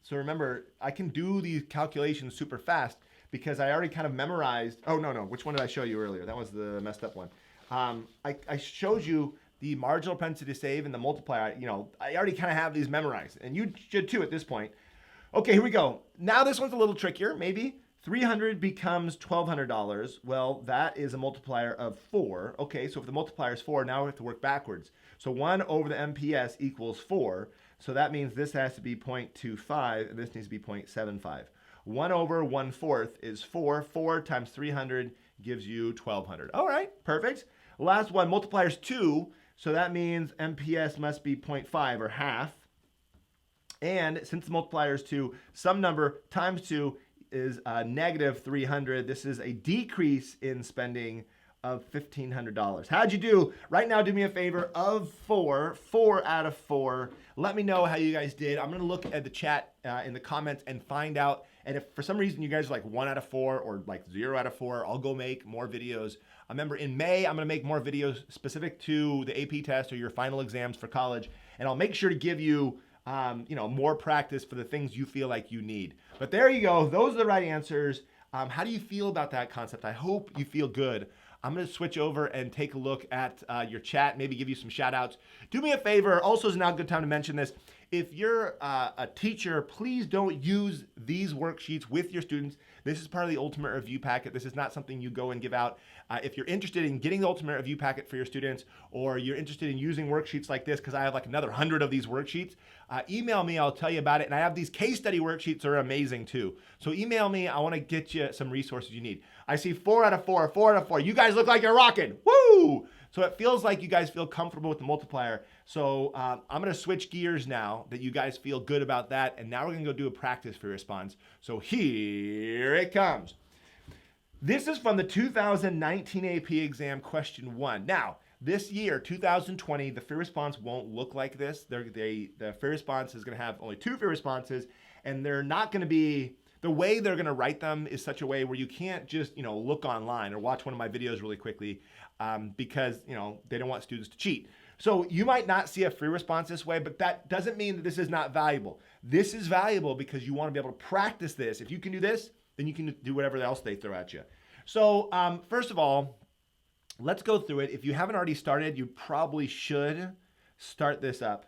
So remember, I can do these calculations super fast because I already kind of memorized. Oh, no. Which one did I show you earlier? That was the messed up one. I showed you the marginal propensity to save and the multiplier. I already kind of have these memorized, and you should too at this point. Okay, here we go. Now this one's a little trickier, maybe. 300 becomes $1,200. Well, that is a multiplier of 4. Okay, so if the multiplier is 4, now we have to work backwards. So 1 over the MPS equals 4. So that means this has to be 0.25, and this needs to be 0.75. 1 over 1/4 is 4. 4 times 300 gives you 1,200. All right, perfect. Last one, multiplier is 2. So that means MPS must be 0.5 or half. And since the multiplier is 2, some number times 2 is negative 300. This is a decrease in spending of $1,500. How'd you do? Right now, do me a favor. Of 4 out of 4. Let me know how you guys did. I'm going to look at the chat in the comments and find out. And if for some reason you guys are like 1 out of 4 or like 0 out of 4, I'll go make more videos. Remember, in May, I'm going to make more videos specific to the AP test or your final exams for college. And I'll make sure to give you more practice for the things you feel like you need. But there you go. Those are the right answers. How do you feel about that concept? I hope you feel good. I'm going to switch over and take a look at your chat, maybe give you some shout outs. Do me a favor. Also is now a good time to mention this. If you're a teacher, please don't use these worksheets with your students. This is part of the Ultimate Review Packet. This is not something you go and give out. If you're interested in getting the Ultimate Review Packet for your students, or you're interested in using worksheets like this, because I have like another 100 of these worksheets, email me. I'll tell you about it. And I have these case study worksheets that are amazing too. So email me. I want to get you some resources you need. I see 4 out of 4, 4 out of 4. You guys look like you're rocking. Woo! So it feels like you guys feel comfortable with the multiplier. So I'm going to switch gears now that you guys feel good about that. And now we're going to go do a practice for your response. So here it comes. This is from the 2019 AP exam question 1. Now, this year, 2020, the free response won't look like this. The free response is going to have only 2 free responses, and they're not going to be, the way they're going to write them is such a way where you can't just, look online or watch one of my videos really quickly because, they don't want students to cheat. So you might not see a free response this way, but that doesn't mean that this is not valuable. This is valuable because you want to be able to practice this. If you can do this, then you can do whatever else they throw at you. So first of all, let's go through it. If you haven't already started, you probably should start this up.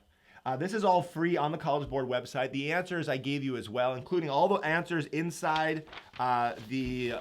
This is all free on the College Board website. The answers I gave you as well, including all the answers inside the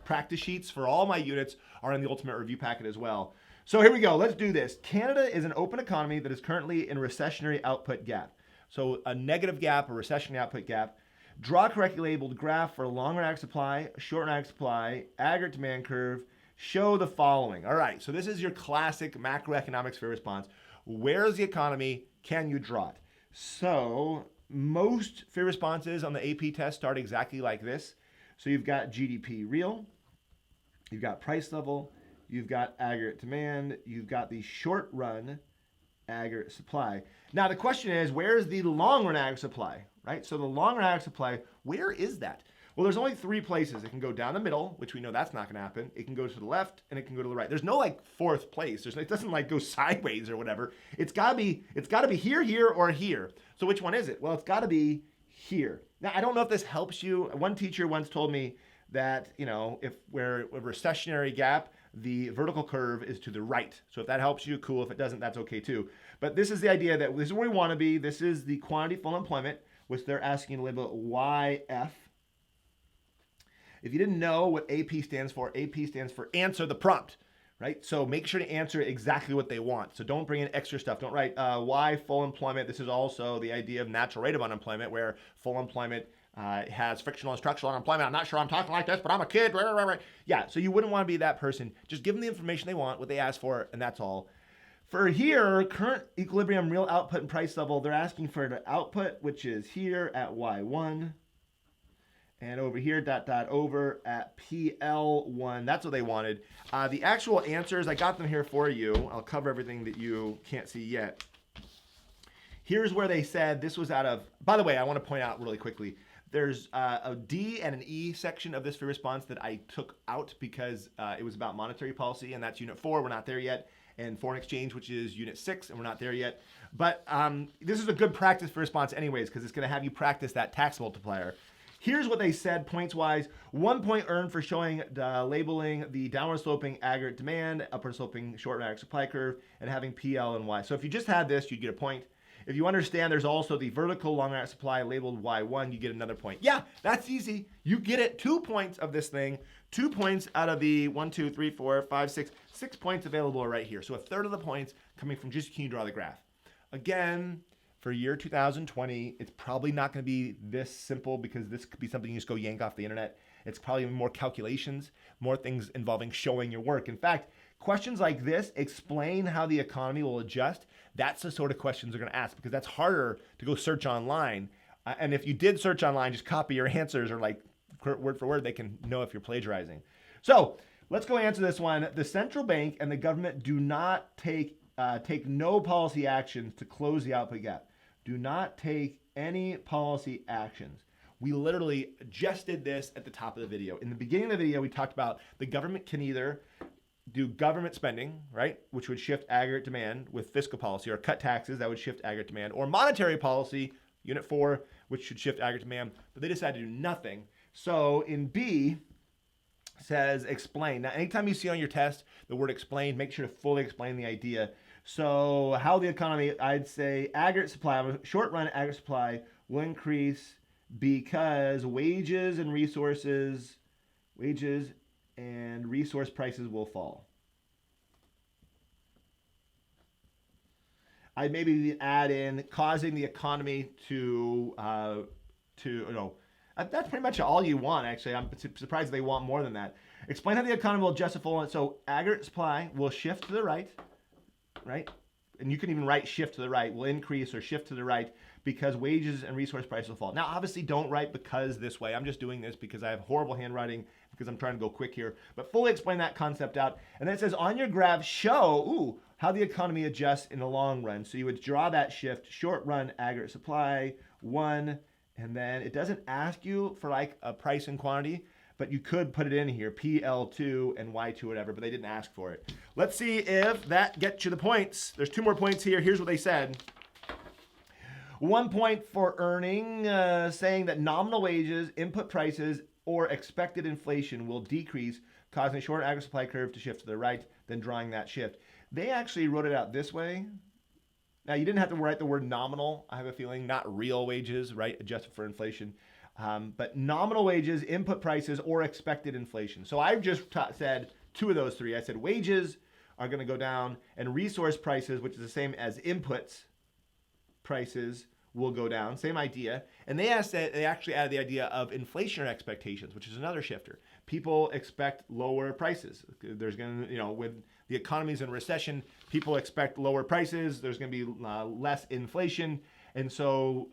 practice sheets for all my units are in the Ultimate Review Packet as well. So here we go. Let's do this. Canada is an open economy that is currently in recessionary output gap. So a negative gap, a recessionary output gap. Draw a correctly labeled graph for long-run ag supply, short-run ag supply, aggregate demand curve. Show the following. All right, so this is your classic macroeconomics free response. Where is the economy? Can you draw it? So most free responses on the AP test start exactly like this. So you've got GDP real, you've got price level, you've got aggregate demand, you've got the short-run aggregate supply. Now the question is, where is the long-run ag supply? Right? So the long-run ag supply, where is that? Well, there's only 3 places. It can go down the middle, which we know that's not going to happen. It can go to the left, and it can go to the right. There's no like 4th place. It doesn't like go sideways or whatever. It's got to be here, here, or here. So which one is it? Well, it's got to be here. Now, I don't know if this helps you. One teacher once told me that, if we're a recessionary gap, the vertical curve is to the right. So if that helps you, cool. If it doesn't, that's okay too. But this is the idea that this is where we want to be. This is the quantity full employment, which they're asking to label YF. If you didn't know what AP stands for answer the prompt, right? So make sure to answer exactly what they want. So don't bring in extra stuff. Don't write Y full employment. This is also the idea of natural rate of unemployment, where full employment has frictional and structural unemployment. I'm not sure I'm talking like this, but I'm a kid. Yeah, so you wouldn't want to be that person. Just give them the information they want, what they ask for, and that's all. For here, current equilibrium real output and price level, they're asking for the output, which is here at Y1. And over here, over at PL1. That's what they wanted. The actual answers, I got them here for you. I'll cover everything that you can't see yet. Here's where they said this was out of, by the way, I want to point out really quickly, there's a D and an E section of this free response that I took out because it was about monetary policy, and that's Unit 4. We're not there yet. And foreign exchange, which is Unit 6, and we're not there yet. But this is a good practice for response anyways, because it's going to have you practice that tax multiplier. Here's what they said points-wise. 1 point earned for showing labeling the downward sloping aggregate demand, upward sloping short run supply curve, and having PL and Y. So if you just had this, you'd get a point. If you understand there's also the vertical long run supply labeled Y1, you get another point. Yeah, that's easy. You get it. 2 points of this thing. 2 points out of the 1, 2, 3, 4, 5, 6. 6 points available right here. So a third of the points coming from just can you draw the graph. Again, for year 2020, it's probably not going to be this simple because this could be something you just go yank off the internet. It's probably more calculations, more things involving showing your work. In fact, questions like this, explain how the economy will adjust. That's the sort of questions they're going to ask because that's harder to go search online. And if you did search online, just copy your answers or like word for word, they can know if you're plagiarizing. So let's go answer this one. The central bank and the government do not take no policy actions to close the output gap. Do not take any policy actions. We literally just did this at the top of the video. In the beginning of the video, we talked about the government can either do government spending, right, which would shift aggregate demand with fiscal policy, or cut taxes, that would shift aggregate demand, or monetary policy, unit 4, which should shift aggregate demand, but they decided to do nothing. So in B, says explain. Now, anytime you see on your test the word explain, make sure to fully explain the idea. So how the economy, I'd say aggregate supply, short run aggregate supply will increase because wages and resource prices will fall. I'd maybe add in causing the economy to that's pretty much all you want, actually. I'm surprised they want more than that. Explain how the economy will adjust to full. So aggregate supply will shift to the right? And you can even write shift to the right, will increase or shift to the right because wages and resource prices will fall. Now, obviously, don't write because this way. I'm just doing this because I have horrible handwriting because I'm trying to go quick here. But fully explain that concept out. And then it says on your graph, show how the economy adjusts in the long run. So you would draw that shift, short run aggregate supply, 1, and then it doesn't ask you for like a price and quantity, but you could put it in here, PL2 and Y2, whatever, but they didn't ask for it. Let's see if that gets you the points. There's 2 more points here. Here's what they said. 1 point for earning, saying that nominal wages, input prices, or expected inflation will decrease, causing a short aggregate supply curve to shift to the right, then drawing that shift. They actually wrote it out this way. Now, you didn't have to write the word nominal, I have a feeling, not real wages, right, adjusted for inflation. But nominal wages, input prices, or expected inflation. So I've just said 2 of those 3. I said wages are going to go down, and resource prices, which is the same as inputs prices, will go down. Same idea. And they actually added the idea of inflationary expectations, which is another shifter. People expect lower prices. There's going to, with the economy's in recession, people expect lower prices. There's going to be less inflation. And so,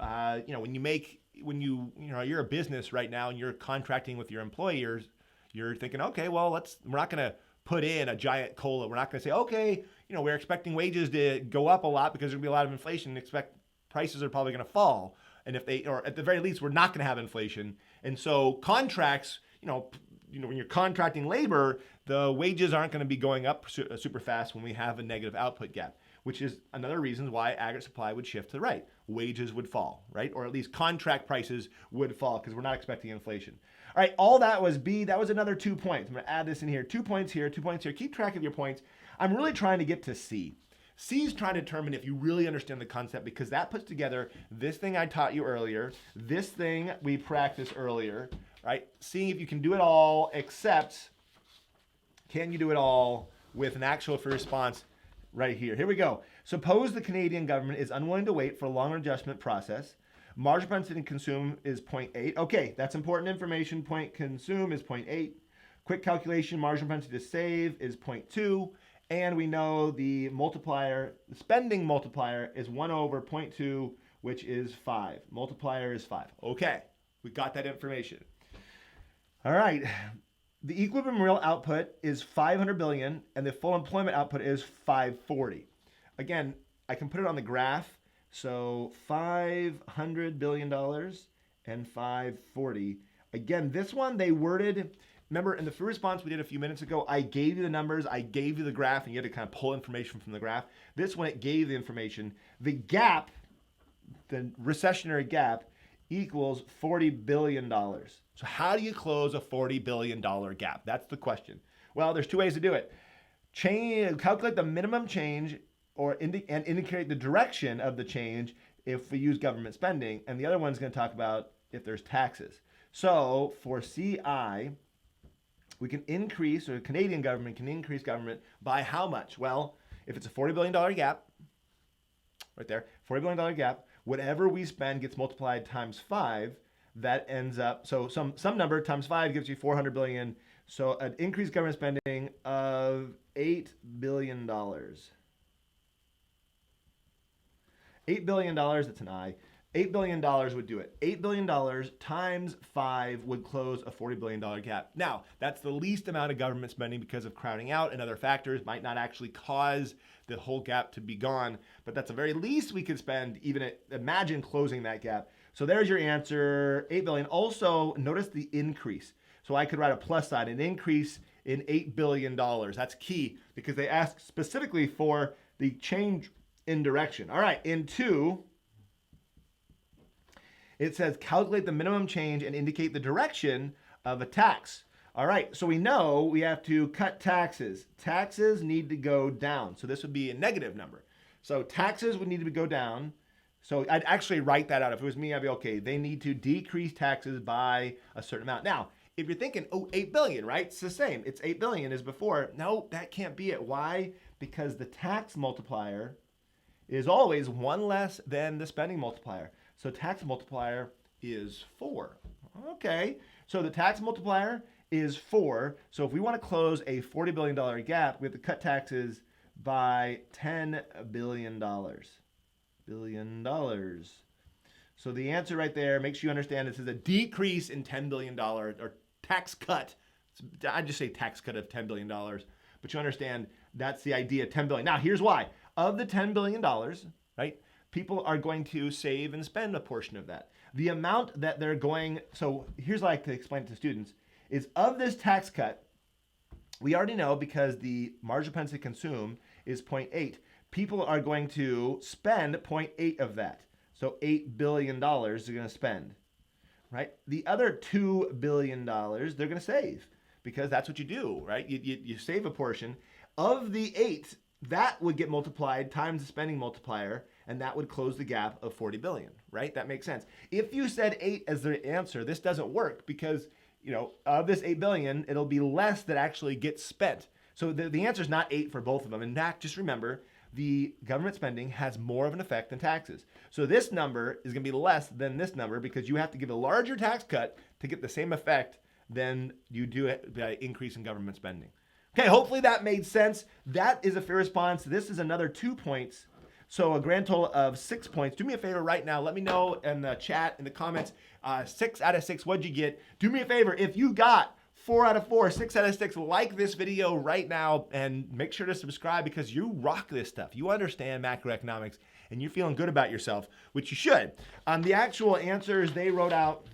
when you're a business right now and you're contracting with your employers, you're thinking, okay, well, we're not going to put in a giant COLA. We're not going to say, okay, we're expecting wages to go up a lot because there's going to be a lot of inflation. Expect prices are probably going to fall. And or at the very least, we're not going to have inflation. And so contracts, when you're contracting labor, the wages aren't going to be going up super fast when we have a negative output gap, which is another reason why aggregate supply would shift to the right. Wages would fall, right? Or at least contract prices would fall because we're not expecting inflation. All right, all that was B. That was another 2 points. I'm going to add this in here. 2 points here, 2 points here. Keep track of your points. I'm really trying to get to C. C is trying to determine if you really understand the concept, because that puts together this thing I taught you earlier, this thing we practiced earlier, right? Seeing if you can do it all, except can you do it all with an actual free response right here. Here we go. Suppose the Canadian government is unwilling to wait for a longer adjustment process. Marginal propensity to consume is 0.8. Okay, that's important information. Point consume is 0.8. Quick calculation, marginal propensity to save is 0.2. And we know the multiplier, the spending multiplier is 1 over 0.2, which is 5. Multiplier is 5. Okay, we got that information. All right. The equilibrium real output is 500 billion and the full employment output is 540. Again, I can put it on the graph. So $500 billion and 540. Again, this one they worded, remember in the free response we did a few minutes ago, I gave you the numbers, I gave you the graph, and you had to kind of pull information from the graph. This one, it gave the information. The gap, the recessionary gap, equals $40 billion. So how do you close a $40 billion gap? That's the question. Well, there's 2 ways to do it. Calculate the minimum change and indicate the direction of the change if we use government spending. And the other one's going to talk about if there's taxes. So for CI, we can increase, or the Canadian government can increase government by how much? Well, if it's a $40 billion gap, right there, $40 billion gap, whatever we spend gets multiplied times 5, that ends up, so some number times 5 gives you 400 billion. So an increased government spending of $8 billion. $8 billion, that's an I. $8 billion would do it. $8 billion times 5 would close a $40 billion gap. Now, that's the least amount of government spending because of crowding out and other factors might not actually cause the whole gap to be gone, but that's the very least we could spend, even imagine closing that gap. So there's your answer, 8 billion. Also, notice the increase. So I could write a plus sign, an increase in $8 billion. That's key because they ask specifically for the change in direction. All right, in 2, it says calculate the minimum change and indicate the direction of a tax. All right, so we know we have to cut taxes. Taxes need to go down. So this would be a negative number. So taxes would need to go down. So I'd actually write that out. If it was me, I'd be okay. They need to decrease taxes by a certain amount. Now, if you're thinking, oh, 8 billion, right? It's the same. It's 8 billion as before. No, that can't be it. Why? Because the tax multiplier is always 1 less than the spending multiplier. So tax multiplier is 4. Okay, so the tax multiplier is 4. So if we want to close a $40 billion gap, we have to cut taxes by $10 billion. So the answer right there makes you understand this is a decrease in $10 billion or tax cut. I just say tax cut of $10 billion, but you understand that's the idea, $10 billion. Now here's why. Of the $10 billion, right, people are going to save and spend a portion of that. The amount that they're going, so here's what I like to explain it to students, is of this tax cut, we already know because the marginal propensity to consume is 0.8. People are going to spend 0.8 of that. So $8 billion they're going to spend, right? The other $2 billion they're going to save because that's what you do, right? You save a portion. Of the 8, that would get multiplied times the spending multiplier, and that would close the gap of 40 billion, right? That makes sense. If you said 8 as the answer, this doesn't work because, you know, of this 8 billion, it'll be less that actually gets spent. So the answer is not 8 for both of them. In fact, just remember, the government spending has more of an effect than taxes. So this number is going to be less than this number because you have to give a larger tax cut to get the same effect than you do by increase in government spending. Okay, hopefully that made sense. That is a fair response. This is another 2 points. So a grand total of 6 points. Do me a favor right now. Let me know in the chat, in the comments, 6 out of 6, what'd you get? Do me a favor. If you got 4 out of 4, 6 out of 6, like this video right now and make sure to subscribe because you rock this stuff. You understand macroeconomics and you're feeling good about yourself, which you should. The actual answers they wrote out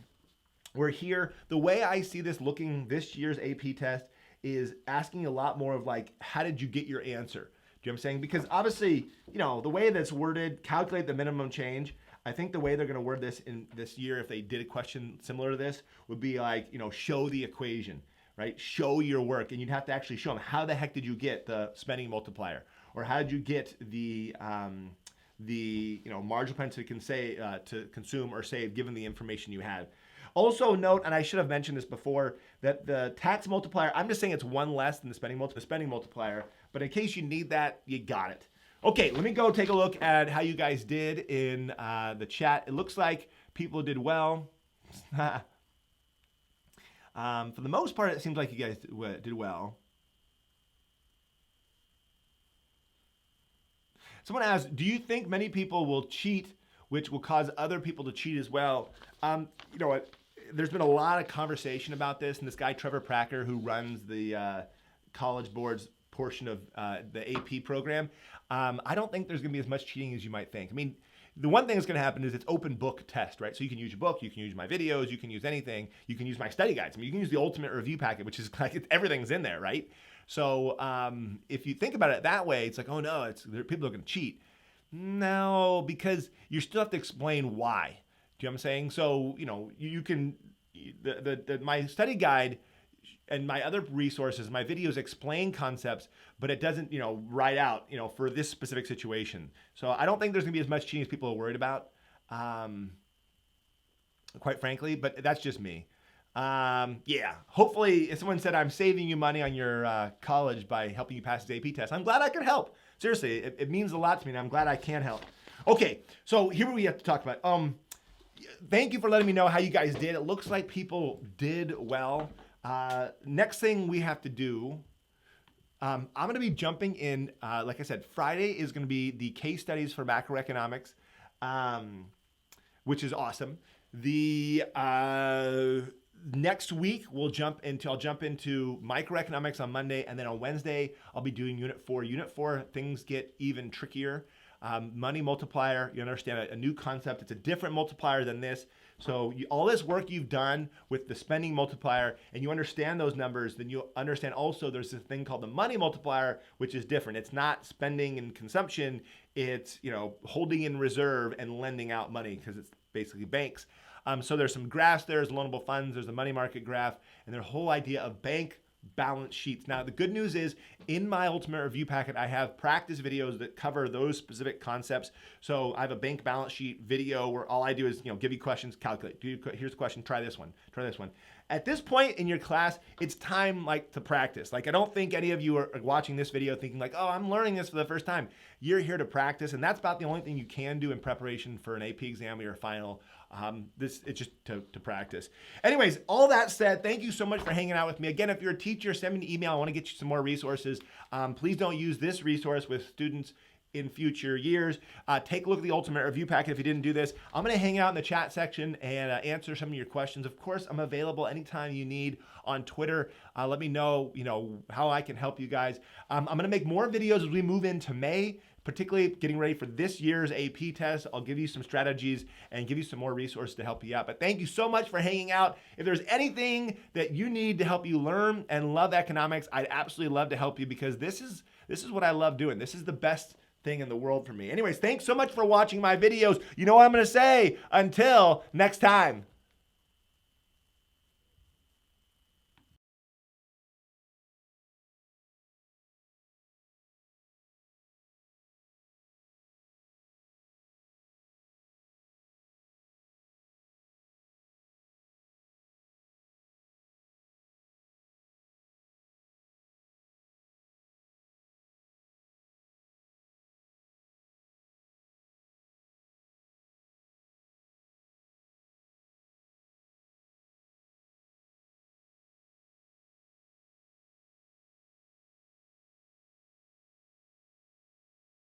were here. The way I see this looking, this year's AP test, is asking a lot more of like, how did you get your answer? Do you know what I'm saying? Because obviously, you know, the way that's worded, calculate the minimum change, I think the way they're going to word this in this year, if they did a question similar to this, would be like, you know, show the equation, right? Show your work. And you'd have to actually show them how the heck did you get the spending multiplier? Or how did you get the you know, marginal propensity to consume or save given the information you had. Also note, and I should have mentioned this before, that the tax multiplier, I'm just saying it's 1 less than the spending multiplier, but in case you need that, you got it. Okay, let me go take a look at how you guys did in the chat. It looks like people did well. For the most part, it seems like you guys did well. Someone asked, do you think many people will cheat, which will cause other people to cheat as well? You know what? There's been a lot of conversation about this, and this guy, Trevor Pracker, who runs the College Board's portion of the AP program, I don't think there's going to be as much cheating as you might think. I mean, the one thing that's going to happen is it's open book test, right? So you can use your book, you can use my videos, you can use anything, you can use my study guides. I mean, you can use the Ultimate Review Packet, which is like everything's in there, right? So if you think about it that way, it's like, oh no, people are going to cheat. No, because you still have to explain why. Do you know what I'm saying? So, you know, you can, my study guide and my other resources, my videos explain concepts, but it doesn't, you know, write out, you know, for this specific situation. So I don't think there's gonna be as much cheating as people are worried about, quite frankly, but that's just me. Yeah, hopefully if someone said I'm saving you money on your college by helping you pass the AP test, I'm glad I could help. Seriously, it means a lot to me and I'm glad I can help. Okay, so here we have to talk about, thank you for letting me know how you guys did. It looks like people did well. Next thing we have to do, I'm going to be jumping in, like I said, Friday is going to be the case studies for macroeconomics. which is awesome. The next week I'll jump into microeconomics on Monday, and then on Wednesday I'll be doing Unit 4. Unit 4, things get even trickier. Money multiplier, you understand a new concept. It's a different multiplier than this. So all this work you've done with the spending multiplier, and you understand those numbers, then you'll understand also there's this thing called the money multiplier, which is different. It's not spending and consumption. It's holding in reserve and lending out money, because it's basically banks. So there's some graphs there. There's loanable funds. There's a money market graph, and the whole idea of bank balance sheets. Now, the good news is in my Ultimate Review Packet, I have practice videos that cover those specific concepts. So I have a bank balance sheet video where all I do is, give you questions, calculate. Here's a question, try this one, try this one. At this point in your class, it's time to practice. I don't think any of you are watching this video thinking oh, I'm learning this for the first time. You're here to practice, and that's about the only thing you can do in preparation for an AP exam or your final. It's just to practice. Anyways, all that said, thank you so much for hanging out with me. Again, if you're a teacher, send me an email. I want to get you some more resources. Please don't use this resource with students in future years. Take a look at the Ultimate Review Packet if you didn't do this. I'm going to hang out in the chat section and answer some of your questions. Of course, I'm available anytime you need on Twitter. Let me know, how I can help you guys. I'm going to make more videos as we move into May, particularly getting ready for this year's AP test. I'll give you some strategies and give you some more resources to help you out. But thank you so much for hanging out. If there's anything that you need to help you learn and love economics, I'd absolutely love to help you, because this is what I love doing. This is the best thing in the world for me. Anyways, thanks so much for watching my videos. You know what I'm going to say? Until next time.